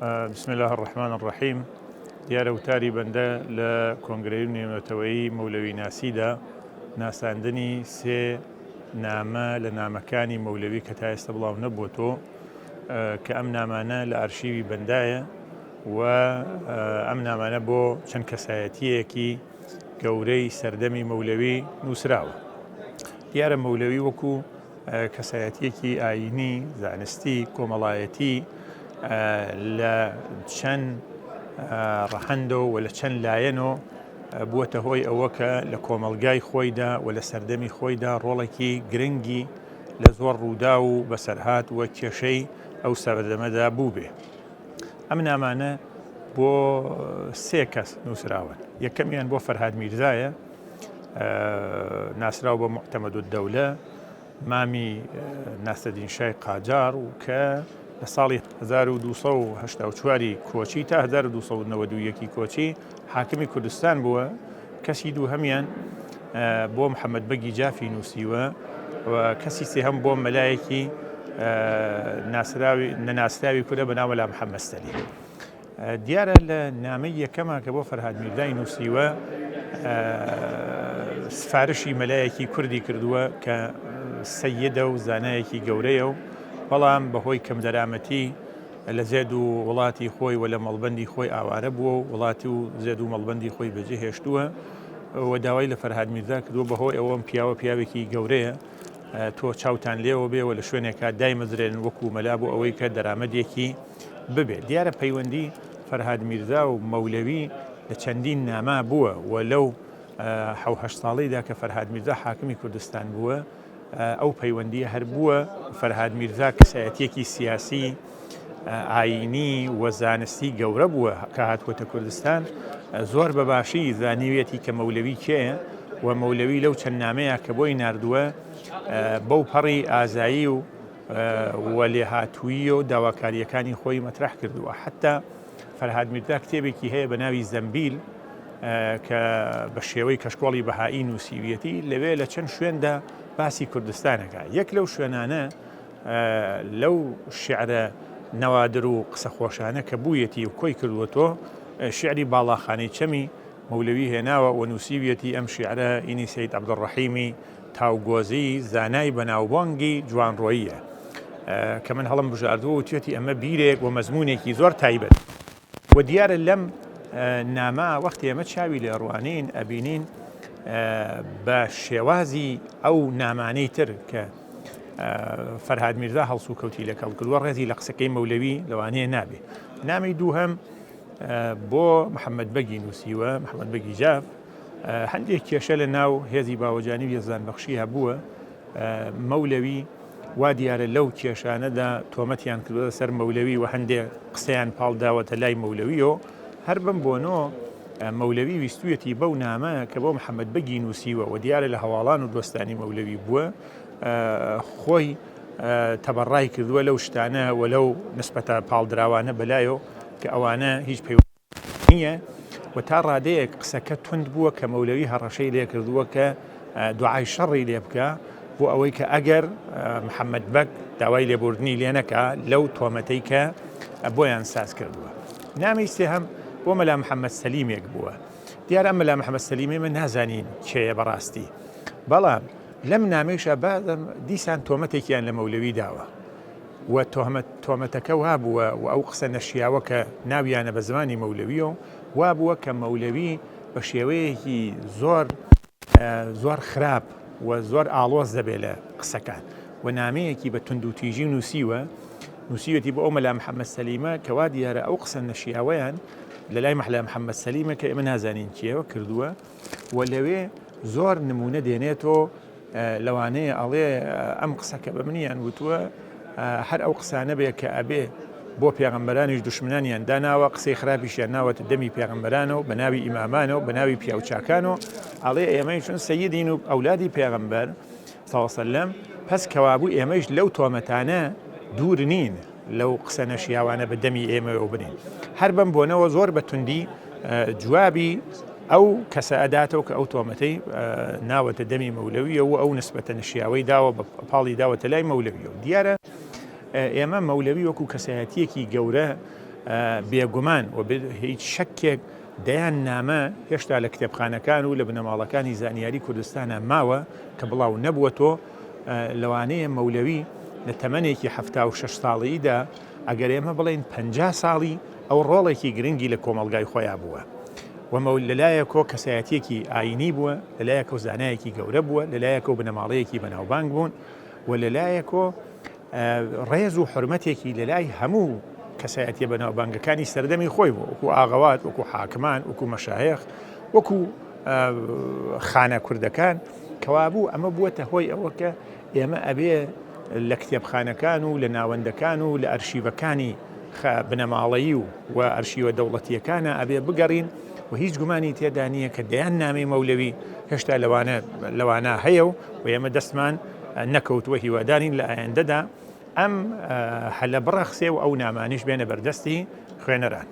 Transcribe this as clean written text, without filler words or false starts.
بسم الله الرحمن الرحیم. دیارە وتاری بەندە لە کۆنگرەی نێونەتەوەیی مەولەوی ناسیدا ناساندنی سێ نامە لە نامەکانی مەولەوی کە تا ئێستا بڵاو نەبووەتەوە کە ئەم نامانە لە ئارشیوی بەندایە و ئەم نامانە بۆ چەند کەسایەتیەکی گەورەی سەردەمی مەولەوی نووسراوە. دیارە مەولەوی وەکو کەسایەتیەکی ئاینی، زانستی، کۆمەڵایەتی لە چەند ڕەهەندەوە و لە چەند لایەنەوە بووەتە هۆی ئەوە کە لە کۆمەلگای خۆیدا و لە سەردەمی خۆیدا ڕۆڵێکی گرنگی لە زۆر ڕوودا و بەسەرهات وە کێشەی ئەو سەردەمەدا بوو بێ. ئەم نامانە بۆ سێ کەس نووسراون. یەکەمیان بۆ فەرهاد میرزایە، ناسراو بە موعتەمەدولدەولە، مامی ناسەدین شای قاجار، و کە لە ساڵی 1284 کۆچی تا 1291 کۆچی حاکمی کوردستان بووە. کەسی دوو هەمیان بۆ محەممەد بەگی جافی نووسیوە و کەسی سێهەم بۆ مەلایەکی نەناسراوی کورە بەناو مەلا محەممەد سەلیمی. دیارە لە نامەی یەکەما کە بۆ فەرهاد میرزای نووسیوە سفارشی مەلایەکی کوردی کردووە کە سەیدە و زانایەکی گەورەیە و بەڵام بەهۆی کەم دەرامەتی لە زێد و وڵاتی خۆی و لە مەڵبەندی خۆی ئاوارە بووە و وڵاتی و زێد و مەڵبەندی خۆی بەجێ هێشتووە و داوای لە فەرهاد میرزا کردووە بەهۆی ئەوەم پیاوێکی گەورەیە تۆ چاوتان لێەوە بێ و لە شوێنێکا دایمەزرێن وەکو مەلا بۆ ئەوەی کە دەرامەدێکی ببێت. دیارە پەیوەندی فەرهاد میرزا و مەولەوی لە چەندین ناما بووە و لەو 7 ساڵیدا کە فەرهاد میرزا حاکمی کوردستان بووە ئەو پەیوەندیە هەر بووە. فەرهاد میرزا کەسایەتیەکی سیاسی، ئاینی و زانستی گەورە بووە کە هاتووەتە کوردستان. زۆر بەباشی زانیوێتی کە مەولەوی کێیە و مەولەوی لەو چەند نامەیە کە بۆی ناردووە بەو پەڕی ئازایی و لێهاتووی و داواکاریەکانی خۆی مەترح کردووە. حتا فەرهاد میرزا کتێبێکی هەیە بە ناوی زەمبیل کە بە شێوەی کەشکۆڵی بەهایی نووسیویەتی لەوێ لە چەند شوێندا باسی کوردستانەکە. یەک لەو شوێنانە لەو شیعرە نەوادر و قسە خۆشانە کە بوویەتی و کۆی کردووەتەوە شیعری باڵاخانەی چەمی مەولەوی هێناوە و نووسیویەتی ئەم شیعرە ئینی سەید عەبدوڕەحیمی تاوگۆزی زانای بەناوبانگی جوانڕۆییە کە من هەڵم بژاردووە و توێتی ئەمە بیرێک و مەزمونێکی زۆر تایبەت. و دیارە لەم نامە وەختی ئێمە چاوی لێ ڕوانین ئەبینین بە شێوازی ئەو نامانەی تر کە فەرهاد میرزا هەڵسو کەوتی لەگەڵ کردووە ڕێزی لە قسەکەی مەولەوی لەوانەیە نابێ. نامی دووهەم بۆ محەممەد بەگی نووسیوە، محەممەد بەگی جاف. هەندێک کێشە لە ناو هێزی باوەجانی و یەزدانبەخشی هەبووە. مەولەوی وا دیارە لەو کێشانەدا تۆمەتیان کردووە سەر مەولەوی و هەندێک قسەیان پاڵداوەتە لای مەولەویەوە. هەر بم بۆنەوە مەولەوی ویستویەتی بەو نامە کە بۆ محەممەد بەگی نووسیوە و دیارە لە هەواڵان و دۆستانی مەولەوی بووە خۆی تەبەڕای کردووە لەو شتانە و لەو نسبەتە پاڵدراوانە بەلایەوە کە ئەوانە هیچ پەیوەندی نییە و تا ڕادەیەک قسەکە تند بووە کە مەولەوی هەڕەشەی لێ کردووە کە دوعای شەڕی لێ بکە بۆ ئەوەی کە ئەگەر محەممەد بەگ داوای لێبوردنی لێ نەکا لەو تۆمەتەی کە بۆیان ساز کردووە. نامی سێهەم بۆ مەلا محەممەد سەلیمێک بووە. دیارە مەلا محەممەد سەلیمی من نازانین کێیە بەڕاستی، بەڵام لەم نامێشە بادەم دیسان تۆمەتێکیان لە مەولەوی داوە و تۆمەتەکە وابووە و ئەو قسە نەشیاوە کە ناویانە بە زمانی مەولەویەوە وابووە کە مەولەوی بە شێوەیەکی زۆر خراپ و زۆر ئاڵۆز دەبێت لە قسەکان و نامەیەکی بە تند و تیژی نووسیوەتی بۆ ئەو مەلا محەممەد سەلیمە کەوا دیارە ئەو قسە نەشیاوەیان لە لای مەلا محەممەد سەلیمە کە ئێمە نازانین کێوە کردووە و لەوێ زۆر نمونە دێنێتەوە لەوانەیە ئەڵێ ئەم قسەکە بە منیان وتووە هەر ئەو قسانە بێ کە ئەبێ بۆ پێغەمبەرانیش دوشمنانیان داناوە قسەی خراپیشیان ناوەتە دەمی پێغەمبەرانەوە بە ناوی ئیمامانەوە بە ناوی پیاوچاکانەوە ئەڵێ ئێمەی چون سەیدین و ئەولادی پێغەمبەر صلی الله علیه و سلم پس کەوابوو ئێمەش لەو تۆمەتانە دوور نین لەو قسە نەشیاوانە بە دەمی ئێمەوە بنین. هەر بەم بۆنەوە زۆر بە توندی جوابی ئەو کەسە ئەداتەوە کە ئەو تۆمەتەی ناوەتە دەمی مەولەویە و ئەو نسبەتە نەشیاوەی داوە بە پاڵی داوەتە لای مەولەویەوە. دیارە ئێمە مەولەوی وەکو کەسایەتیەکی گەورە بێگومان و هیچ شەکێک دەیان نامە هێشتا لە کتێبخانەکان و لە بنەماڵەکانی زانیاری کوردستانە ماوە کە بڵاو نەبووەتەوە لەوانەیە مەولەوی لە تەمەنێکی 76 ساڵیدا ئەگەر ئێمە بڵێن 50 ساڵی ئەو ڕۆڵێکی گرنگی لە کۆمەلگای خۆیان بووە و لەلایەکۆ کەسایەتیەکی ئاینی بووە لەلایەکە و زانایەکی گەورە بووە لەلایەکە و بنەماڵەیەکی بەناوبانگ بوون و لەلایەکۆ ڕێز و حرمەتێکی لەلای هەموو کەسایەتیە بەناوبانگەکانی سەردەمی خۆی بوو وەکو ئاغەوات وەکو حاکمان وەکو مەشایخ وەکو خانە کوردەکان کەوابوو ئەمە بووەتە هۆی ئەوە کە ئێمە ئەبێ لە کتێبخانەکان و لە ناوەندەکان و لە ئەرشیڤەکانی بنەماڵەیی و ئەرشیوە دەوڵەتیەکانە ئەبێ بگەڕین و هیچ گومانی تێدا نییە کە دەیان نامی مەولەوی هێشتا لەوانە هەیە و ئێمە دەستمان نەکەوتووە هیوادارین لە ئایندەدا ئەم هەلە بڕەخسێ و ئەو نامانیش بێنە بەردەستی خوێنەران.